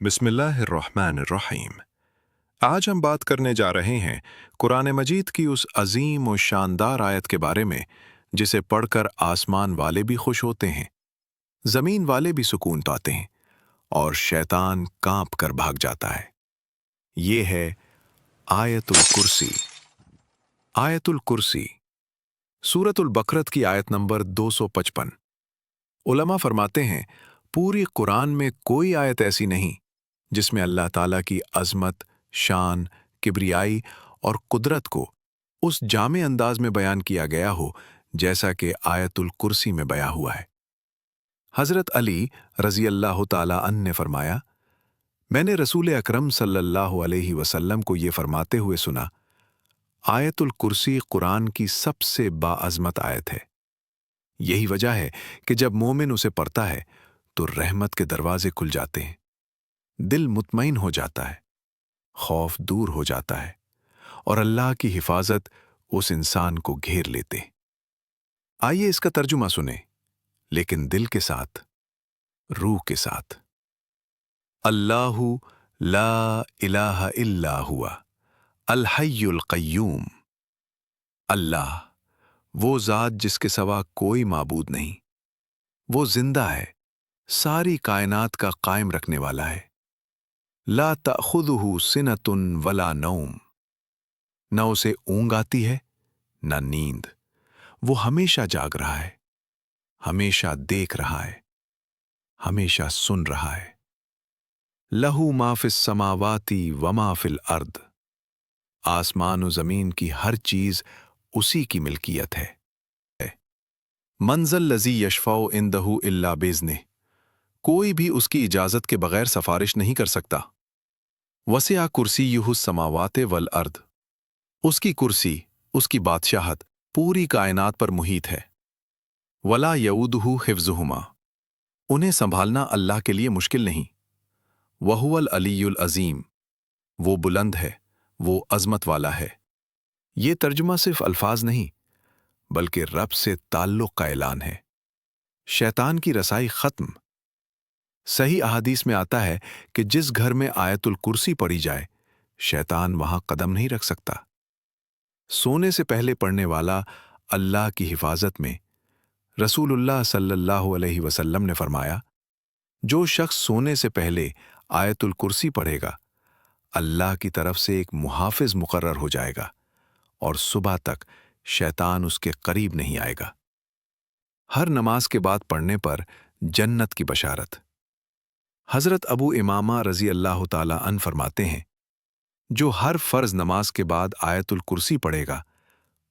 बिस्मिल्लाहिर्रहमानिर्रहीम। आज हम बात करने जा रहे हैं कुरान मजीद की उस अजीम और शानदार आयत के बारे में जिसे पढ़कर आसमान वाले भी खुश होते हैं, ज़मीन वाले भी सुकून पाते हैं और शैतान कांप कर भाग जाता है। ये है आयतुल कुर्सी। आयतुल कुर्सी सूरतुल बकरत की आयत नंबर 255। उलमा फरमाते हैं, पूरी कुरान में कोई आयत ऐसी नहीं जिसमें अल्लाह ताला की अज़मत, शान, किब्रियाई और कुदरत को उस जामे अंदाज में बयान किया गया हो जैसा कि आयतुल कुर्सी में बयां हुआ है। हज़रत अली रज़ी अल्लाह ताला अन ने फरमाया, मैंने रसूल अकरम सल्लल्लाहु अलैहि वसल्लम को ये फरमाते हुए सुना, आयतुल कुर्सी कुरान की सबसे बाअज़मत आयत है। यही वजह है कि जब मोमिन उसे पढ़ता है तो रहमत के दरवाजे खुल जाते हैं, दिल मुतमईन हो जाता है, खौफ दूर हो जाता है और अल्लाह की हिफाजत उस इंसान को घेर लेते। आइए इसका तर्जुमा सुने, लेकिन दिल के साथ, रूह के साथ। अल्लाहु ला इलाहा इल्ला हुआ अल हय्युल क़य्यूम। अल्लाह वो ज़ात जिसके सिवा कोई माबूद नहीं, वो जिंदा है, सारी कायनात का कायम रखने वाला है। ला तअख़ुज़ुहु सिनतुन वला नौम। न उसे ऊँग आती है न नींद, वो हमेशा जाग रहा है, हमेशा देख रहा है, हमेशा सुन रहा है। लहू मा फिस समावाती व मा फिल अर्द। आसमान और जमीन की हर चीज उसी की मिल्कियत है। मंज़ल लज़ी यशफ़ौ इंदहु इल्ला बिज़्निह। कोई भी उसकी इजाज़त के बगैर सफारिश नहीं कर सकता। वसिअ कुर्सियुहु समावाते वल अर्द। उसकी कुर्सी, उसकी बादशाहत पूरी कायनात पर मुहीत है। वला यऊदुहु हिफ्ज़ुहुमा। उन्हें संभालना अल्लाह के लिए मुश्किल नहीं। वहुवल अलीयुल अज़ीम। वो बुलंद है, वो अज़मत वाला है। ये तर्जुमा सिर्फ अल्फाज नहीं, बल्कि रब से ताल्लुक़ का ऐलान है। शैतान की रसाई खत्म। सही अहादीस में आता है कि जिस घर में आयतुल कुर्सी पढ़ी जाए, शैतान वहां कदम नहीं रख सकता। सोने से पहले पढ़ने वाला अल्लाह की हिफाजत में। रसूलुल्लाह सल्लल्लाहु अलैहि वसल्लम ने फरमाया, जो शख्स सोने से पहले आयतुल कुर्सी पढ़ेगा, अल्लाह की तरफ से एक मुहाफिज मुकर्रर हो जाएगा और सुबह तक शैतान उसके करीब नहीं आएगा। हर नमाज के बाद पढ़ने पर जन्नत की बशारत। हज़रत अबू इमामा रज़ी अल्लाह ताला अन फरमाते हैं, जो हर फर्ज नमाज के बाद आयतुल कुर्सी पढ़ेगा,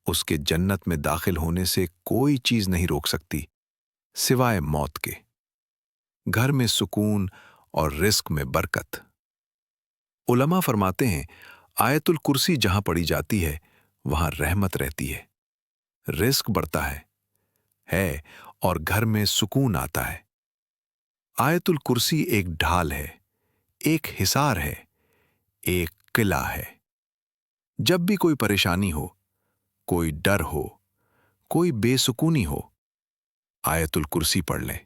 उसके जन्नत में दाखिल होने से कोई चीज नहीं रोक सकती सिवाय मौत के। घर में सुकून और रिस्क में बरकत। उलमा फरमाते हैं, आयतुल कुर्सी जहां पढ़ी जाती है वहां रहमत रहती है, रिस्क बढ़ता है और घर में सुकून आता है। आयतुल कुर्सी एक ढाल है, एक हिसार है, एक किला है। जब भी कोई परेशानी हो, कोई डर हो, कोई बेसुकूनी हो, आयतुल कुर्सी पढ़ लें।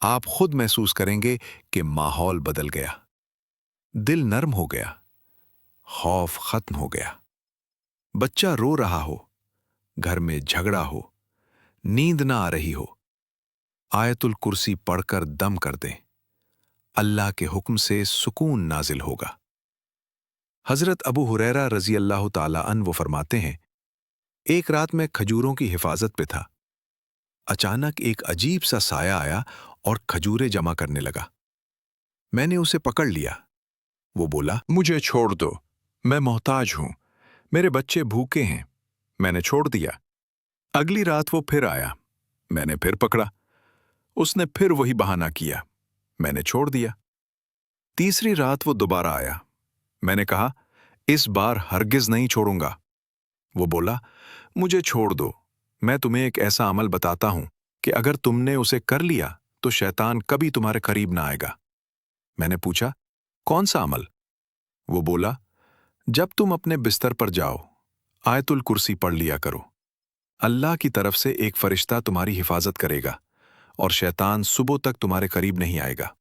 आप खुद महसूस करेंगे कि माहौल बदल गया, दिल नर्म हो गया, खौफ खत्म हो गया। बच्चा रो रहा हो, घर में झगड़ा हो, नींद ना आ रही हो, आयतुल कुर्सी पढ़कर दम कर दें, अल्लाह के हुक्म से सुकून नाजिल होगा। हजरत अबू हुरैरा रजी अल्लाह ताला अन वो फरमाते हैं, एक रात मैं खजूरों की हिफाजत पे था। अचानक एक अजीब सा साया आया और खजूरें जमा करने लगा। मैंने उसे पकड़ लिया। वो बोला, मुझे छोड़ दो, मैं मोहताज हूं, मेरे बच्चे भूखे हैं। मैंने छोड़ दिया। अगली रात वो फिर आया, मैंने फिर पकड़ा। उसने फिर वही बहाना किया, मैंने छोड़ दिया। तीसरी रात वो दोबारा आया। मैंने कहा, इस बार हरगिज नहीं छोड़ूंगा। वो बोला, मुझे छोड़ दो, मैं तुम्हें एक ऐसा अमल बताता हूं कि अगर तुमने उसे कर लिया तो शैतान कभी तुम्हारे करीब ना आएगा। मैंने पूछा, कौन सा अमल? वो बोला, जब तुम अपने बिस्तर पर जाओ, आयतुल कुर्सी पढ़ लिया करो। अल्लाह की तरफ से एक फरिश्ता तुम्हारी हिफाजत करेगा और शैतान सुबह तक तुम्हारे करीब नहीं आएगा।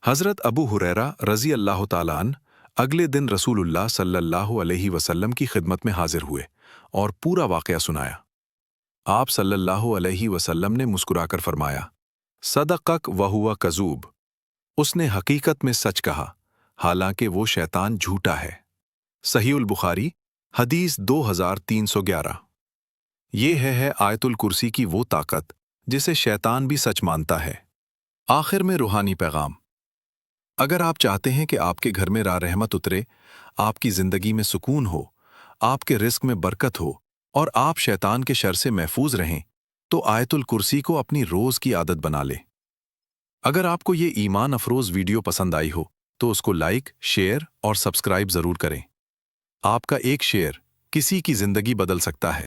حضرت ابو ہریرہ رضی اللہ تعالیٰ عنہ اگلے دن رسول اللہ صلی اللہ علیہ وسلم کی خدمت میں حاضر ہوئے اور پورا واقعہ سنایا۔ آپ صلی اللہ علیہ وسلم نے مسکرا کر فرمایا، صدقک وہو کذوب، اس نے حقیقت میں سچ کہا حالانکہ وہ شیطان جھوٹا ہے۔ صحیح البخاری حدیث 2311۔ یہ ہے آیت الکرسی کی وہ طاقت جسے شیطان بھی سچ مانتا ہے۔ آخر میں روحانی پیغام: اگر آپ چاہتے ہیں کہ آپ کے گھر میں راہ رحمت اترے، آپ کی زندگی میں سکون ہو، آپ کے رزق میں برکت ہو اور آپ شیطان کے شر سے محفوظ رہیں، تو آیت الکرسی کو اپنی روز کی عادت بنا لیں۔ اگر آپ کو یہ ایمان افروز ویڈیو پسند آئی ہو تو اس کو لائک، شیئر اور سبسکرائب ضرور کریں۔ آپ کا ایک شیئر کسی کی زندگی بدل سکتا ہے۔